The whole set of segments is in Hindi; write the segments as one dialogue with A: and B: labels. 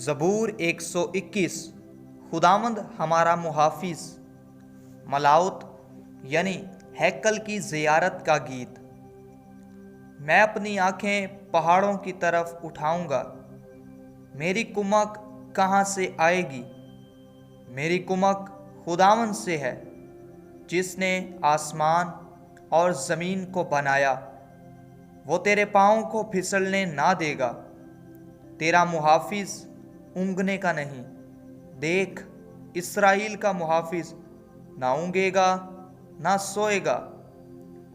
A: ज़बूर 121। खुदावंद हमारा मुहाफिज। मलाउत यानी हैकल की ज़ियारत का गीत। मैं अपनी आंखें पहाड़ों की तरफ उठाऊंगा। मेरी कुमक कहाँ से आएगी? मेरी कुमक खुदावंद से है, जिसने आसमान और ज़मीन को बनाया। वो तेरे पाँव को फिसलने ना देगा। तेरा मुहाफिज ऊँघने का नहीं। देख, इस्राएल का मुहाफिज ना ऊँघेगा ना सोएगा।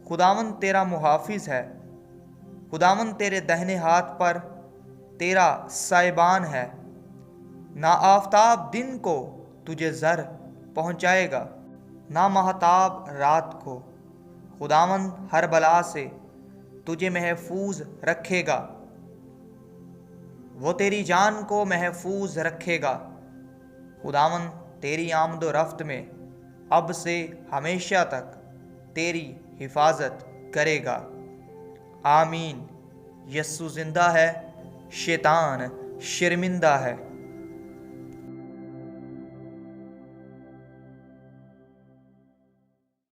A: खुदावंद तेरा मुहाफिज है। खुदावंद तेरे दाहिने हाथ पर तेरा साइबान है। ना आफताब दिन को तुझे जर पहुँचाएगा, ना महताब रात को। खुदावंद हर बला से तुझे महफूज रखेगा। वो तेरी जान को महफूज रखेगा। खुदावंद तेरी आमदो रफ्त में अब से हमेशा तक तेरी हिफाजत करेगा। आमीन। यस्सु जिंदा है, शैतान शर्मिंदा है।